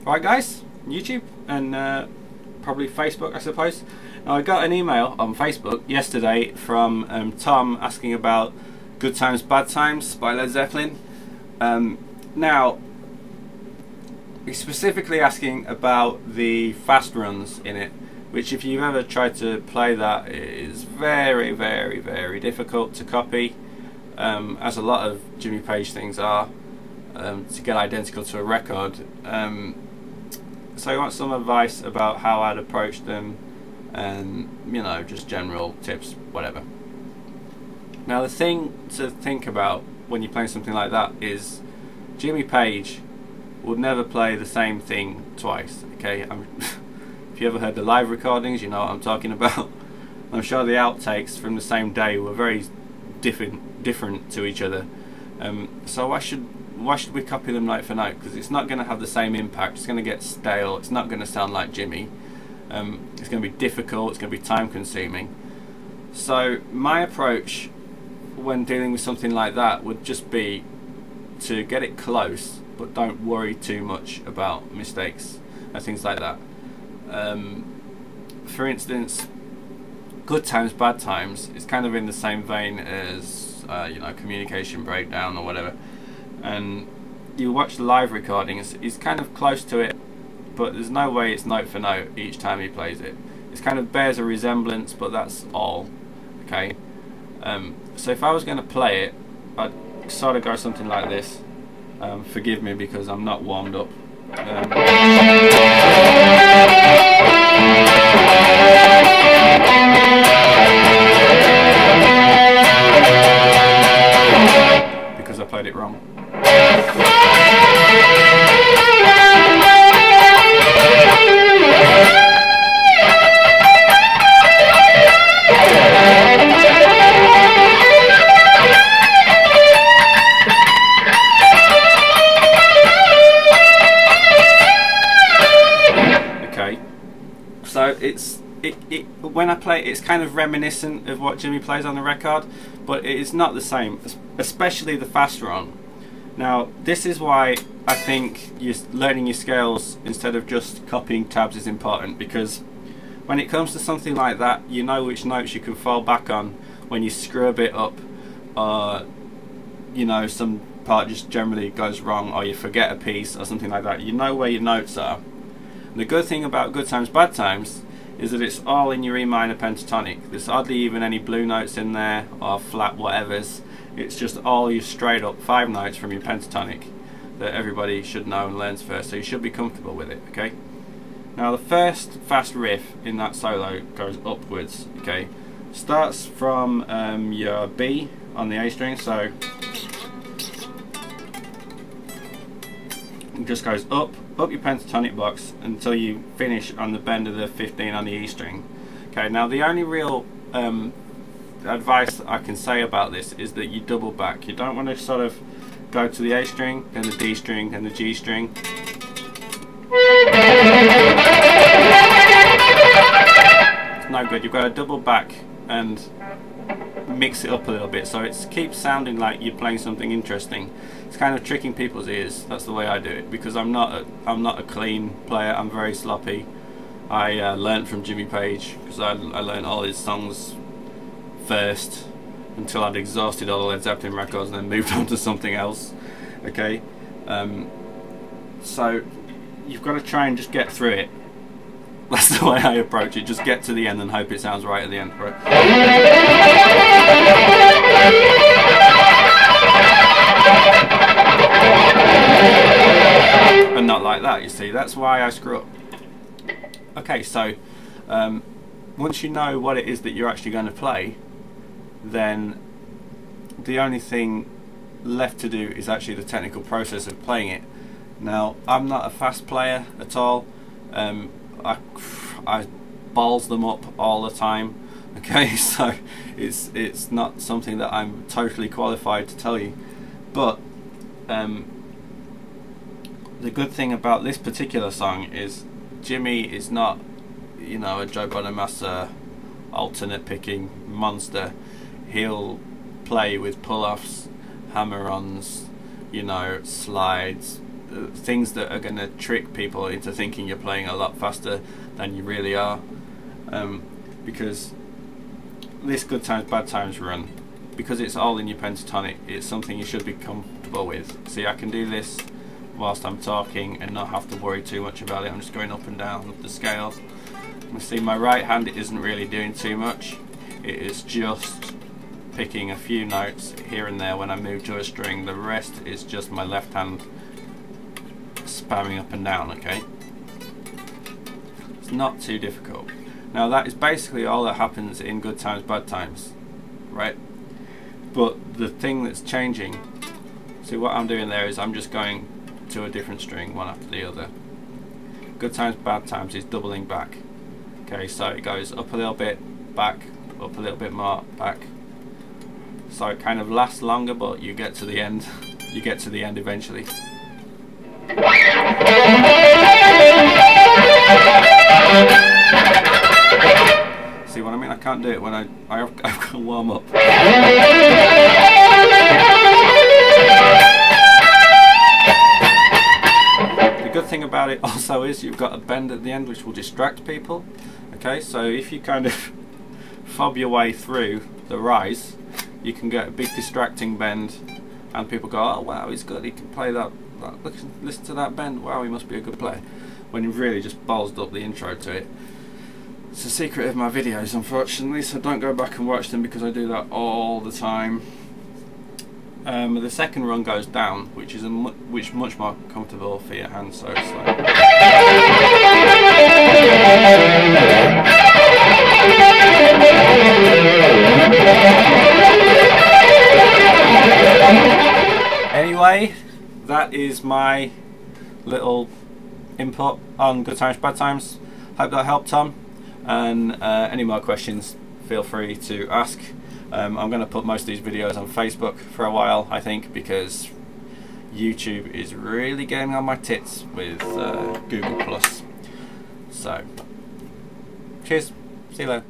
Right guys, YouTube and probably Facebook I suppose. Now, I got an email on Facebook yesterday from Tom asking about Good Times Bad Times by Led Zeppelin. Now he's specifically asking about the fast runs in it, which if you've ever tried to play that, it is very difficult to copy, as a lot of Jimmy Page things are, to get identical to a record. So I want some advice about how I'd approach them, and you know, just general tips, whatever. Now the thing to think about when you're playing something like that is Jimmy Page would never play the same thing twice, okay? If you ever heard the live recordings, you know what I'm talking about. I'm sure the outtakes from the same day were very different to each other. So why should we copy them note for note? Because it's not going to have the same impact. It's going to get stale. It's not going to sound like Jimmy. It's going to be difficult. It's going to be time consuming. So my approach when dealing with something like that would just be to get it close, but don't worry too much about mistakes and things like that. For instance, Good Times Bad Times is kind of in the same vein as you know, Communication Breakdown or whatever, and you watch the live recordings, he's kind of close to it, but there's no way it's note for note each time he plays it. It kind of bears a resemblance, but that's all, okay? So if I was going to play it, I'd sort of go something like this. Forgive me because I'm not warmed up. Because I played it wrong. So when I play it's kind of reminiscent of what Jimmy plays on the record, but it is not the same, especially the fast run. Now this is why I think learning your scales instead of just copying tabs is important, because when it comes to something like that, you know which notes you can fall back on when you screw a bit up, or you know, some part just generally goes wrong, or you forget a piece or something like that. You know where your notes are. And the good thing about Good Times Bad Times is that it's all in your E minor pentatonic. There's hardly even any blue notes in there or flat whatevers. It's just all your straight up 5 notes from your pentatonic that everybody should know and learns first, so you should be comfortable with it, okay? Now the first fast riff in that solo goes upwards, okay? Starts from your B on the A string, so it just goes up your pentatonic box until you finish on the bend of the 15 on the E string. Okay, now the only real advice that I can say about this is that you double back. You don't want to sort of go to the A string, then the D string, then the G string. It's no good. You've got to double back and mix it up a little bit so it keeps sounding like you're playing something interesting. It's kind of tricking people's ears. That's the way I do it, because I'm not a clean player. I'm very sloppy. I learned from Jimmy Page, because I learned all his songs first until I'd exhausted all the Led Zeppelin records and then moved on to something else, okay? So you've got to try and just get through it. That's the way I approach it. Just get to the end and hope it sounds right at the end. Right? And not like that, you see. That's why I screw up. Okay, so once you know what it is that you're actually going to play, then the only thing left to do is actually the technical process of playing it. Now, I'm not a fast player at all. I balls them up all the time, okay? So it's not something that I'm totally qualified to tell you, but the good thing about this particular song is Jimmy is not, you know, a Joe Bonamassa alternate picking monster. He'll play with pull-offs, hammer-ons, you know, slides, things that are going to trick people into thinking you're playing a lot faster than you really are, because this Good Times Bad Times run, because it's all in your pentatonic, it's something you should be comfortable with. See, I can do this whilst I'm talking and not have to worry too much about it. I'm just going up and down the scale. You see, my right hand isn't really doing too much. It is just picking a few notes here and there when I move to a string. The rest is just my left hand spamming up and down, okay? It's not too difficult. Now that is basically all that happens in Good Times Bad Times, right? But the thing that's changing, see what I'm doing there is I'm just going to a different string one after the other. Good Times Bad Times is doubling back. Okay, so it goes up a little bit, back, up a little bit more, back. So it kind of lasts longer, but you get to the end. You get to the end eventually. See what I mean? I can't do it when I've got to warm up. The good thing about it also is you've got a bend at the end which will distract people. Okay, so if you kind of fob your way through the rise, you can get a big distracting bend and people go, oh wow, he's good, he can play that listen to that bend, wow, he must be a good player, when you've really just ballsed up the intro to it. It's a secret of my videos, unfortunately, so don't go back and watch them because I do that all the time. The second run goes down, which is much more comfortable for your hands, so it's like anyway, that is my little input on Good Times Bad Times. Hope that helped, Tom. And any more questions, feel free to ask. I'm going to put most of these videos on Facebook for a while, I think, because YouTube is really getting on my tits with Google+. So, cheers, see you later.